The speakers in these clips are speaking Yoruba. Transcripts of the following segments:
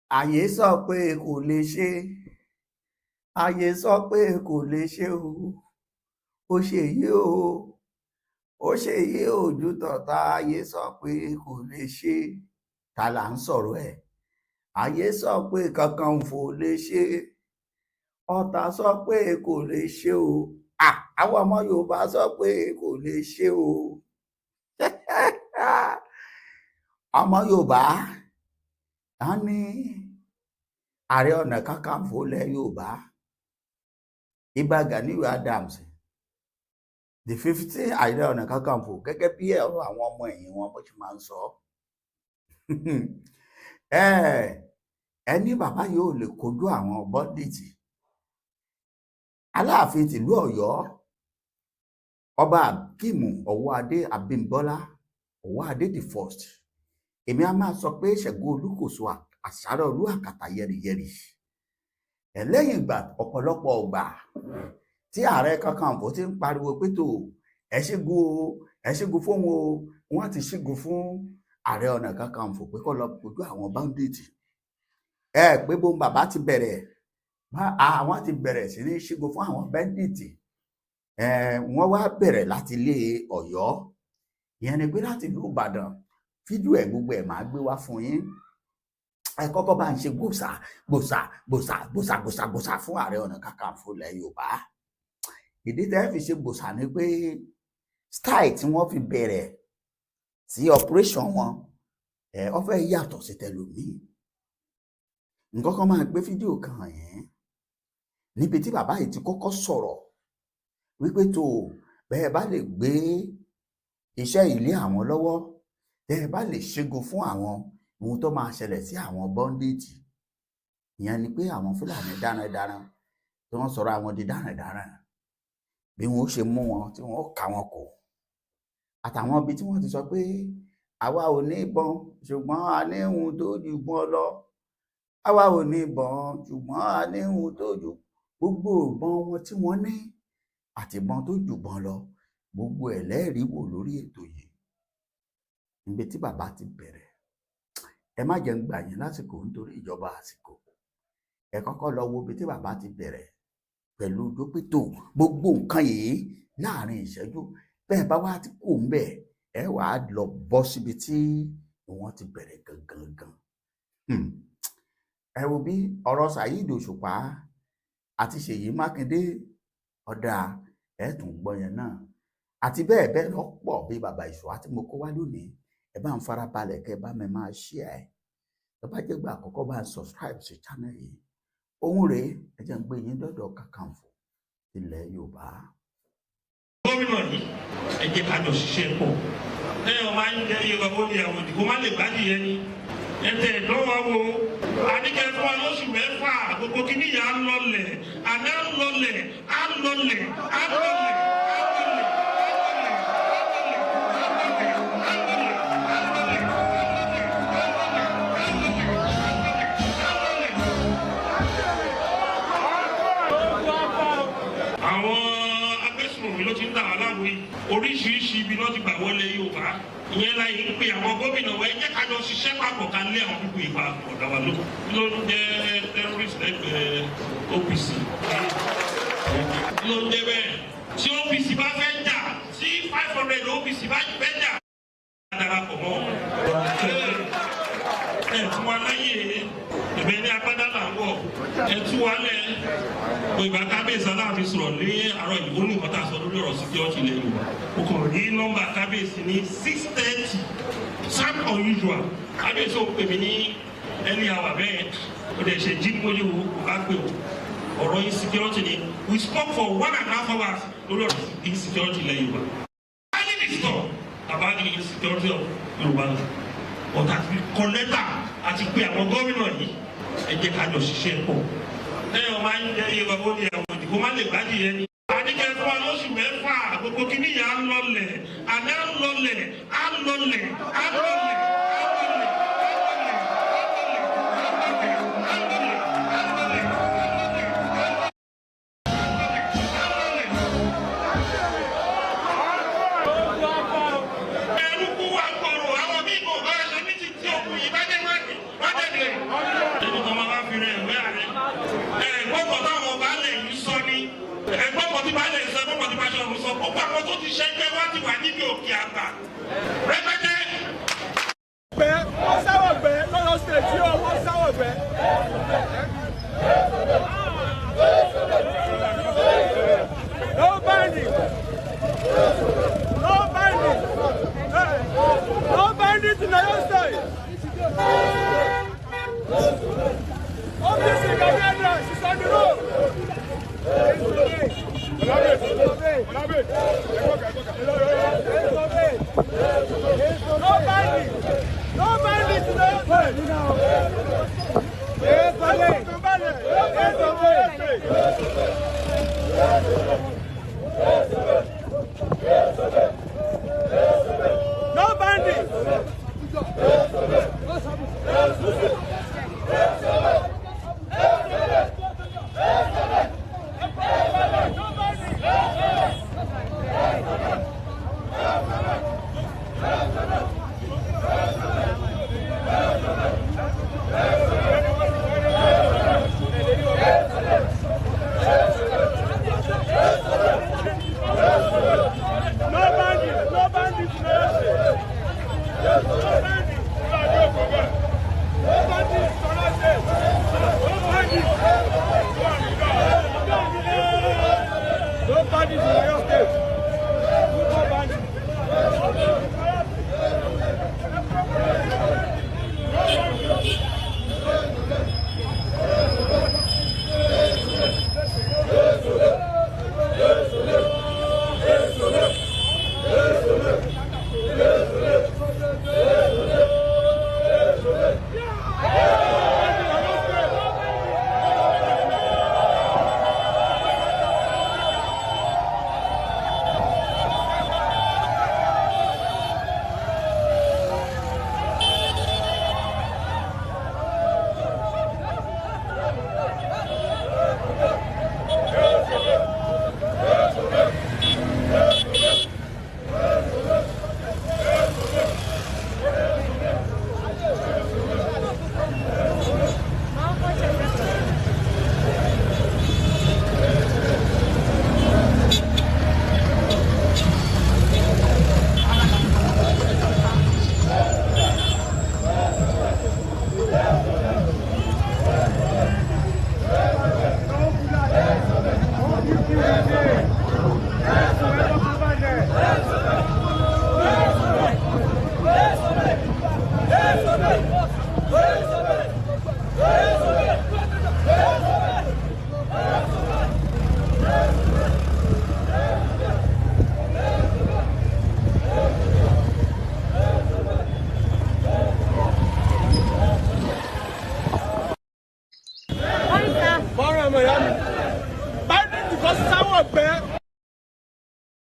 ayé sọ pé kò lè ṣe ayé sọ pé kò lè ṣe o ó ṣe yí o ó ṣe yí ojú tọ̀tá ayé sọ pé kò lè ṣe ta là ń sọ̀rọ̀ ẹ̀ ayé sọ pé kankan fò lè ṣe ọ̀tá sọ pé kò lè ṣe o àwọn ọmọ Yorùbá sọ pé kò lè ṣe o ọmọ Yorùbá á ní Ààrẹ Ọ̀nà Kakanfò ilẹ̀ Yorùbá Ìbà Gani Adams the 15th Ààrẹ Ọ̀nà Kakanfò gẹ́gẹ́ bí ẹ̀rọ àwọn ọmọ ẹ̀yìn wọn bó ṣe máa ń sọ ẹni bàbá yóò lè kojú àwọn Bandit Aláàfin tìlú Ọ̀yọ́ ọba Akeem Ọwọ́adé Abímbọ́lá Ọwọ́adé the first èmi a máa sọ pé Ṣẹ̀gun Olúkòso àṣàrò olú àkàtà yẹrìyẹrì lẹ́yìn ìgbà ọ̀pọ̀lọpọ̀ ọgbà tí Ààrẹ Kakanfò ti ń pariwo pé tó ẹ ṣẹ́gun fún wọn o wọ́n ti ṣẹ́gun fún Ààrẹ Ọ̀nà Kakanfò pé kó lọ kojú àwọn Bandit pé bó bàbá ti bẹ̀rẹ̀ àwọn ti bẹ̀rẹ̀ sí ní ṣẹ́gun fún àwọn Bandit wọ́n wá bẹ̀rẹ̀ láti ilé Ọ̀yọ́ ìyẹn ni pé láti ìlú Ìbàdàn fídíò ẹ̀ gbogbo ẹ̀ máa gbé wá fún yín ẹ kọ́kọ́ bá ń ṣe gbòsà fún Ààrẹ Ọ̀nà Kakanfò ilẹ̀ Yorùbá ìdí tẹ́ fi ṣe gbòsà ni pé style tí wọ́n fi bẹ̀rẹ̀ sí operation wọn ó fẹ́ yàtọ̀ sí tẹlòmíì nǹkan kan máa gbé fídíò kan yẹn níbi tí bàbá yìí ti kọ́kọ́ sọ̀rọ̀ wípé tó bẹ́ẹ̀ bá lè gbé iṣẹ́ ilé àwọn lọ́wọ́ bẹ́ẹ̀ bá lè ṣẹ́gun fún àwọn ohun tó máa ṣẹlẹ̀ sí àwọn Bandit ìyẹn ni pé àwọn Fúlàní darandaran tí wọ́n sọ̀rọ̀ àwọn di darandaran bí wọ́n ṣe mú wọn tí wọ́n kà wọ́n kò àtàwọn ibi tí wọ́n ti sọ pé àwa ò ní ìbọn ṣùgbọ́n a ní ohun tó ju ìbọn lọ àwa ò ní ìbọn ṣùgbọ́n a ní ohun tó ju gbogbo ìbọn wọn tí wọ́n ní àti ìbọn tó ju ìbọn lọ gbogbo ẹ̀ lẹ́ẹ̀rí wò lórí ètò yìí níbi tí bàbá ti bẹ̀rẹ̀ ẹ má jẹ́ ń gbà yín lásìkò nítorí ìjọba àsìkò ẹ kọ́kọ́ lọ wo ibi tí bàbá ti bẹ̀rẹ̀ pẹ̀lú dópítò gbogbo nǹkan yìí láàrin ìṣẹ́jú bẹ́ẹ̀ bá wá ti kú ń bẹ̀ ẹ wàá lọ bọ́ síbi tí wọ́n ti bẹ̀rẹ̀ gangan ẹ wo bí ọ̀rọ̀ Saheed Òṣùpá àti Ṣèyí Mákindé ọ̀dà ẹ tún gbọ́ yẹn náà àti bẹ́ẹ̀ bẹ́ẹ̀ lọ́pọ̀ bí bàbá Ìṣọ̀lá tí mo kó wá lónìí ẹ bá ń farabalẹ̀ kẹ́ ẹ bá mi máa share ẹ̀ tó bá jẹ́ gbà àkọ́kọ́ bá ń subscribe sí channel yìí ohun rèé ẹ jẹ́ ń gbé yín dọ́dọ̀ Kakanfò ilẹ̀ Yorùbá. gómìnà yìí ẹ jẹ́ ká jọ ṣiṣẹ́ pọ̀ lẹ́yìn ọmọ ayé jẹ́ iye ọmọ ní àwọn ìdìbò má lè gbádìí yẹn ni ẹ̀tẹ̀ ìdánwò wo àdìgẹ́ fún wa lóṣù mẹ́fà gbogbo kìíní yà á lọlẹ̀ àná á lọlẹ̀ á lọlẹ̀ á lọlẹ̀. Oríṣiríṣi ibi ló ti gbà wọlé Yorùbá ìyẹn láyé ń pe àwọn gómìnà wa ẹ jẹ́ ká jọ ṣiṣẹ́ papọ̀ ká lé àwọn pípọ̀ ìpa ọ̀dà wa ló ń jẹ́ terrorist lẹ́gbẹ̀ẹ́ OPC ló ń jẹ́ bẹ́ẹ̀ tí OPC bá fẹ́ jà tí 500 OPC bá fẹ́ jà darapọ̀ mọ́ ẹ̀ tí wọ́n láyé ẹ̀bẹ̀ ní agbádá là ń wọ̀ ẹ̀ tí wọ́n lẹ̀ ìgbà kábíyèsí Aláàfin sọ̀rọ̀ ní àárọ̀ ìbò ní nǹkan tá a sọ lórí ọ̀rọ̀ security ilẹ̀ Yorùbá o kàn rí nọ́mbà kábíyèsí ní 6:30 sound unusual kábíyèsí ò pè mí ní early hour bẹ́ẹ̀ o dẹ̀ ṣe jí mójú bá pè o ọ̀rọ̀ insecurity ni we spoke for 1.5 hours lórí ọ̀rọ̀ insecurity ilẹ̀ Yorùbá. why did it stop about the insecurity of Yorùbá but àti kọ́lẹ́tà àti pé àwọn gómìnà yìí ẹ jẹ́ ká jọ ṣiṣẹ́ pọ̀ lẹ́yìn ọmọ ayé jẹ́ iye ọmọ ní àwọn ìdìbò má lè gbádìí yẹn ni. àdìgẹ́ fún wa lóṣù mẹ́fà gbogbo kìíní yà á lọlẹ̀ àná á lọlẹ̀ á lọlẹ̀ á lọlẹ̀. ẹnu kú wa kọ̀rọ̀ àwọn mímọ̀ bá ṣe ní ti tí òkú yìí bá dé wájú bá dé lè. gbogbo àwọn tó ti ṣẹgbẹ́ wá ti wà níbi òkè àgbà rẹpẹtẹ. Wọ́n sáwọ̀ gbẹ́ lọ́yọ̀ state tí wọ́n sáwọ̀ gbẹ́. No bandit. No bandit. No bandit in Oyo State. Obviously, Gani is on the road. No bandit. No bandit in Oyo State. No bandit.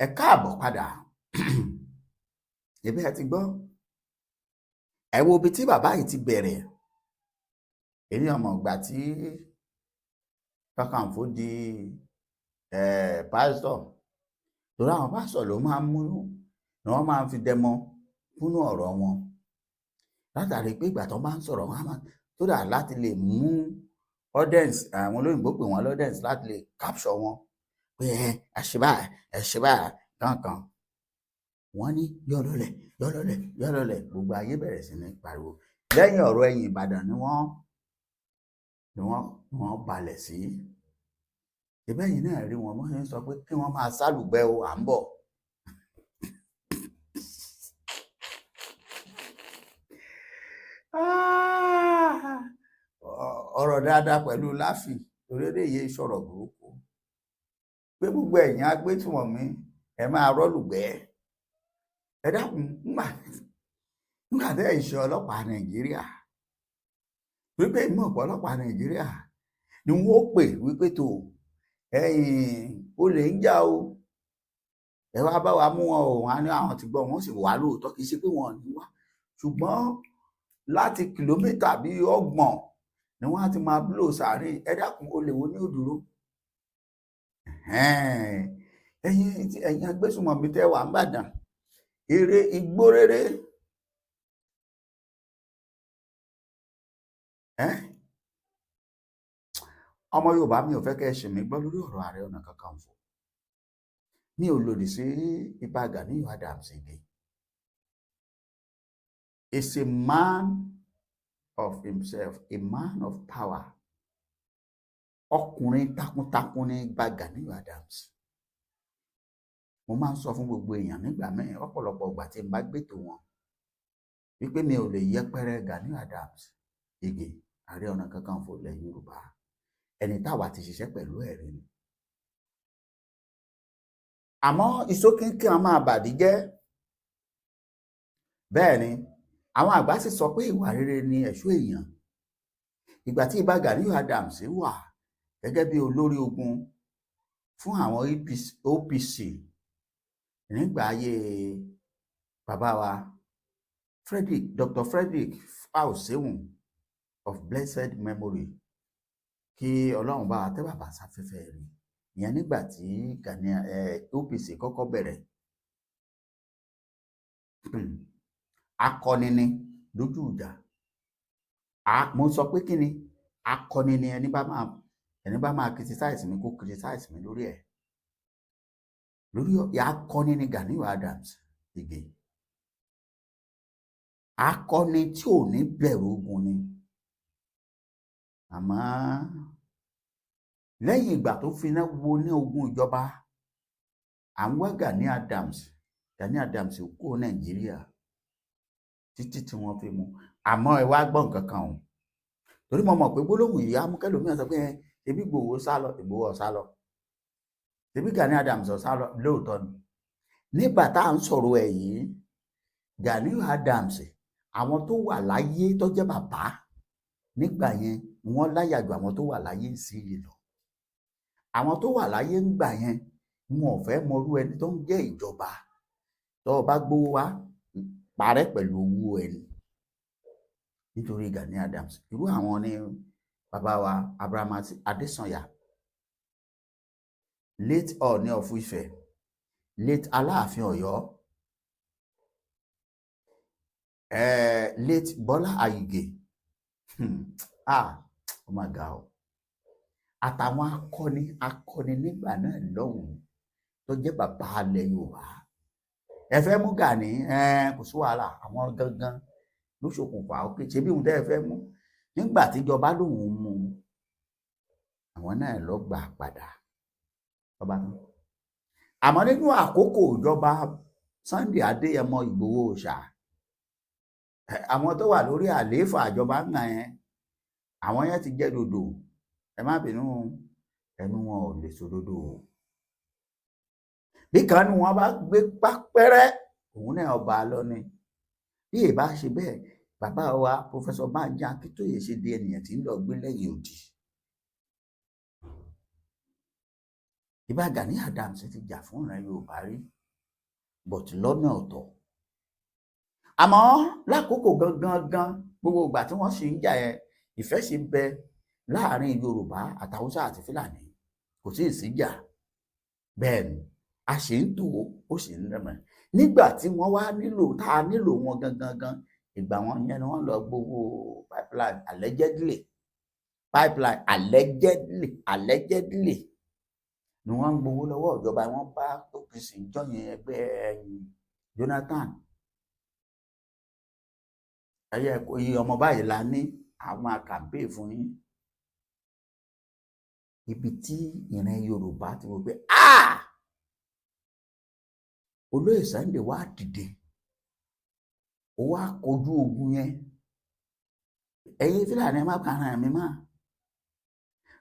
Ẹ káàbọ̀ padà. Ebi ẹ ti gbọ́. Ẹ wo ibi tí bàbá yìí ti bẹ̀rẹ̀. Èmi ọmọ ìgbà tí Kakanfò di pásítọ̀. Torí àwọn pásítọ̀ ló máa ń mú ni wọ́n máa ń fi dẹmọ fúnnú ọ̀rọ̀ wọn. Látàrí pé ìgbà tó bá ń sọ̀rọ̀ wọn máa tó dà láti lè mú audience, àwọn olóyìnbó pè wọ́n audience, láti lè capture wọn. Pé ẹ̀ṣẹ̀bá kankan. Wọ́n ní yọ́lọ́lẹ̀ gbogbo ayé bẹ̀rẹ̀ sí ní pariwo. Lẹ́yìn ọ̀rọ̀ ẹ̀yìn Ìbàdàn ni wọ́n balẹ̀ sí. Ìbẹ́yìn náà rí wọn wọ́n sọ pé kí wọ́n máa sálùgbẹ́ o, à ń bọ̀. Ọ̀rọ̀ dáadáa pẹ̀lú Láfin torí yìí sọ̀rọ̀ burúkú. Pé gbogbo ẹ̀yin agbésùnmọ̀mí ẹ máa rọ́lùgbẹ́. Ẹ dákun nígbà tẹ́ ìṣe ọlọ́pàá Nàìjíríà, wípé ìmọ̀ ọ̀pọ̀ ọlọ́pàá Nàìjíríà ni wọ́n pè wípé tó olè ń jà o, ẹ wá bá wa mú wọn o. Wọn á ní àwọn ti gbọ́, wọn sì wà lóòótọ́, kì í ṣe pé wọn ò ní wá, ṣùgbọ́n láti kìlómítà bí 30 ni wọ́n á ti máa búlò sàárín. Ẹ dákun olè wo ní òdúró. Ẹ̀yin agbésùnmọ̀mí tẹ́ wà ń Ìbàdàn, eré igbó rere. Ọmọ Yorùbá mi ò fẹ́ kẹ́ ẹ ṣì mí gbọ́ lórí ọ̀rọ̀ Ààrẹ Ọ̀nà Kakanfò. mi ò lòdì sí Ìbà Gani Adams again. Is a man of himself, a man of power. Ọkùnrin takuntakun ní Ìbà Gani Adams. Mo máa ń sọ fún gbogbo èèyàn nígbà mẹ́rin ọ̀pọ̀lọpọ̀ ìgbà tí n bá gbètò wọn wípé mi ò lè yẹpẹrẹ Gani Adams Ìgè, Ààrẹ Ọ̀nà Kakanfò ilẹ̀ Yorùbá, ẹni táwa ti ṣiṣẹ́ pẹ̀lú ẹ̀rí ni. Àmọ́ ìṣókínkín a máa bàdí jẹ́. Bẹ́ẹ̀ ni àwọn àgbà sì sọ pé ìwà rere ni ẹ̀ṣọ́ èèyàn. Ìgbà tí Ìbà Gani Adams wà gẹ́gẹ́ bí olórí ogun fún àwọn OPC nígbà ayé bàbá wa Dr. Frederick Fausehun of blessed memory, kí Ọlọ́run bá wa tẹ́ bàbá sáfẹ́fẹ́ rí, ìyẹn nígbà tí OPC kọ́kọ́ bẹ̀rẹ̀. Akọni ni lójú ìjà. Mo sọ pé kí ni akọni ni, ẹni bá máa criticize mi kó criticize mi lórí ẹ̀. Lórí akọni ni Gani Adams Ìgè. Akọni tí ò ní bẹ̀rù ogun ni. Àmọ́ lẹ́yìn ìgbà tó finá wo ní ogun ìjọba, àwọn Gani Adams kó Nàìjíríà títí tí wọ́n fi mú. Àmọ́ ẹ wá gbọ́ nǹkan kan o, torí mo mọ̀ pé gbólóhùn yìí amúkẹ́lòmíràn sọ pé ebi Ìgbòho sá lọ, Ìgbòho sá lọ, ebi Gani Adams sá lọ. Lóòótọ́ ni nígbà tá à ń sọ̀rọ̀ ẹ̀ yìí, Gani Adams, àwọn tó wà láyé tó jẹ́ bàbá nígbà yẹn wọ́n láyà ju àwọn tó wà láyé sí i lọ. Àwọn tó wà láyé ńgbà yẹn wọn ò fẹ́ mọrú ẹni tó ń jẹ́ ìjọba. Tó o bá gbówó wá, parẹ́ pẹ̀lú owó ẹni. Nítorí Gani Adams, irú àwọn ni bàbá wa Abraham Adesanya, late Ọọ̀ni of Ifẹ̀, late Aláàfin Ọ̀yọ́, late Bọ́lá Àyìgè. Oh my God. Àtàwọn akọni nígbà náà lọ́hùn tó jẹ́ bàbá alẹ̀ Yorùbá. Ẹ fẹ́ mú Gani, kò sí wàhálà, àwọn gangan ló ṣokùnfà òkè ṣe bí òun tẹ́ ẹ fẹ́ mú. Nígbà tíjọba lòun mú, àwọn náà lọ gbà padà. Àmọ́ nínú àkókò ìjọba Sunday Adéyẹmọ Ìgbòho ṣá, àwọn tó wà lórí àlééfà ìjọba ńlá yẹn, àwọn yẹn ti jẹ́ dòdò. Ẹ má bínú, ẹnu wọn ò lè sòdodo. Bí kan ní wọn bá gbé pápẹ́rẹ́, òun náà ọba lọ ni. Bí èbá ṣe bẹ́ẹ̀, bàbá wa Professor Banji Akíntóyè ṣe di ènìyàn tí ń lọ gbé lẹ́yìn odi. Ìbà Gani Adams ti jà fún ìran Yorùbá rí, but lọ́nà ọ̀tọ̀. Àmọ́ lákòókò gangan gbogbo ìgbà tí wọ́n sì ń jà yẹn, ìfẹ́ sì ń bẹ láàrin Yorùbá àtàwùsá àti Fúlàní, kò sí ìsíjà. Bẹ́ẹ̀ ni a ṣe ń tò ó sì ń rẹmọ. Nígbà tí wọ́n wá nílò wọn gangan, ìgbà wọn yẹn ni wọ́n lọ gbowó pipeline allegedly ni wọ́n ń gbowó lọ́wọ́ ìjọba. Wọ́n bá OPC jọyìn ẹgbẹ́ Jonathan. Ẹyẹ iye ọmọ báyìí la ní àwọn àkàǹpé fún yín. Ibi tí ìran Yorùbá ti wọ́n pé olóyè Sunday wá dìde, ó wá kojú ogun yẹn. Ẹ̀yin Fúlàní má kàràn mi mọ́.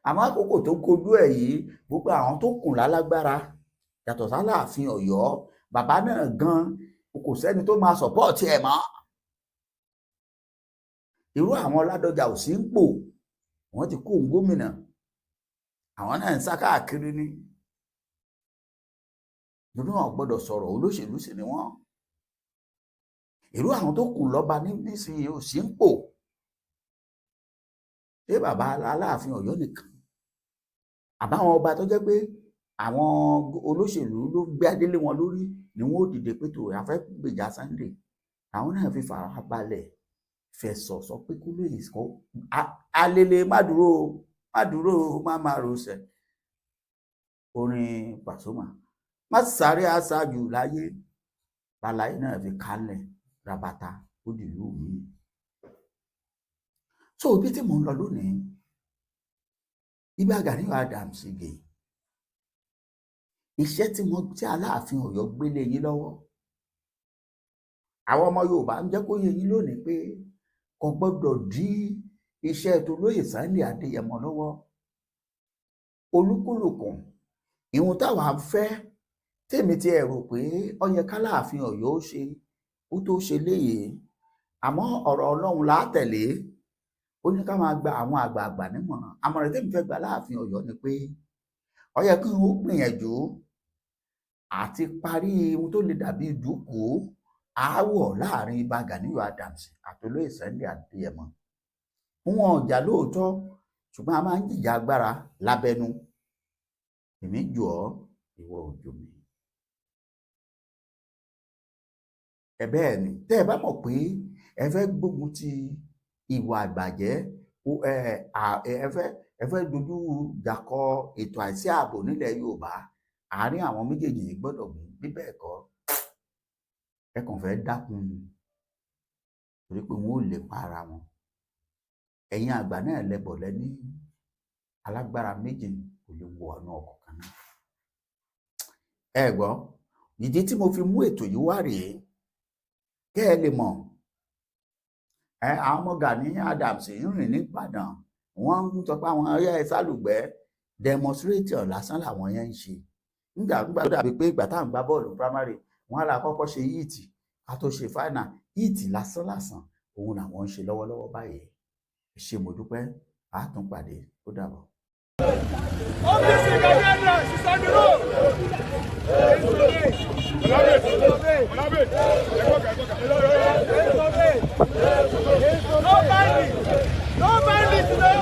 Àmọ́ àkókò tó kojú ẹ̀ yìí, gbogbo àwọn tó kùn lálágbára yàtọ̀ s'Aláàfin Ọ̀yọ́, bàbá náà gan kò sẹ́ni tó máa sọ̀pọ̀tì ẹ̀ mọ́. Irú àwọn Ladoja ò sí ń pò, wọ́n ti kó gómìnà, àwọn náà ń sá káàkiri ní. Nínú àwọn gbọ́dọ̀ sọ̀rọ̀, olóṣèlú sì ni wọ́n. Irú àwọn tó kù lọ́ba nísìnyí ò sí ń pò. Ṣé bàbá Aláàfin Ọ̀yọ́ nìkan? Àbáwọn ọba tó jẹ́ pé àwọn olóṣèlú ló gbé adélé wọn lórí ni wọ́n ó dìde pé tó àfẹ́ gbèjà Sunday. Àwọn náà fi fara balẹ̀ fẹ̀sọ̀ sọ pé kó lóye sọ alele má dúró má máa rọṣẹ̀. Orin Pasuma má sáré aṣáájú láyé balaye náà fi kálẹ̀ rabata ó dìlú mi. So ibi tí mò ń lọ lónìí ibà Gani Adams gè iṣẹ́ tí Aláàfin Ọ̀yọ́ gbélé yín lọ́wọ́ àwọn ọmọ Yorùbá ń jẹ́ kó yé yín lónìí pé kò gbọ́dọ̀ dí iṣẹ́ tolóyè Sunday Adéyẹmọ lọ́wọ́. Olúkúlùkù ìhun táwa ń fẹ́ tèmi ti ẹ̀ rò pé ó yẹ k'Aláàfin Ọ̀yọ́ ó ṣe ó tó ṣe léyè àmọ́ ọ̀rọ̀ Ọlọ́run là á tẹ̀lé. Ó ní ká máa gba àwọn àgbààgbà nímọ̀ràn. Àmọ̀ràn tèmi fẹ́ gba Aláàfin Ọ̀yọ́ ni pé ó yẹ kí wọ́n gbìyànjú àti parí ohun tó lè dàbí ìdúkùú aáwọ̀ láàrin ibà Gani Adams àtolóyè Sunday Adéyẹmọ. Wọn ò jà lóòótọ́ ṣùgbọ́n a máa ń jìjà agbára lábẹ́nú. Èmi jù ọ́ ìwọ ò jù mí. Bẹ́ẹ̀ ni tẹ́ ẹ bá mọ̀ pé ẹ fẹ́ gbógun ti ìwà àgbàjẹ́ ẹ fẹ́ dojú ìjà kọ ètò àìsí ààbò nílẹ̀ Yorùbá àárín àwọn méjèèjì yìí gbọ́dọ̀ gùn bí bẹ́ẹ̀ kọ́ ẹ kàn fẹ́ dákun torí pé wọn ò lè pa ara wọn. Ẹ̀yin àgbà náà lẹ́bọ̀ lẹ́ní alágbára méjì kò lè wọ ọ̀nà ọkọ̀ kan náà. Ẹ gbọ́ ìdí tí mo fi mú ètò yìí wá rèé kẹ́ ẹ lè mọ̀ àwọn ọmọ Gani Adams ń rìn ní Ìbàdàn wọ́n ń sọ pé àwọn ará ẹ sálùgbẹ́ demonstration lásán làwọn yẹn ń ṣe. Nígbà tó dàbí pé ìgbà táwọn gbá bọ́ọ̀lù primary wọn á la kọ́kọ́ ṣe yíìtì ká tó ṣe final yíìtì lásán òun làwọn ń ṣe lọ́wọ́lọ́wọ́ báyìí. Ṣé mo dúpẹ́ a tún pàdé ó dàbọ̀. Ọ́fíìsì Gani Adams is on the road. No bandit, no.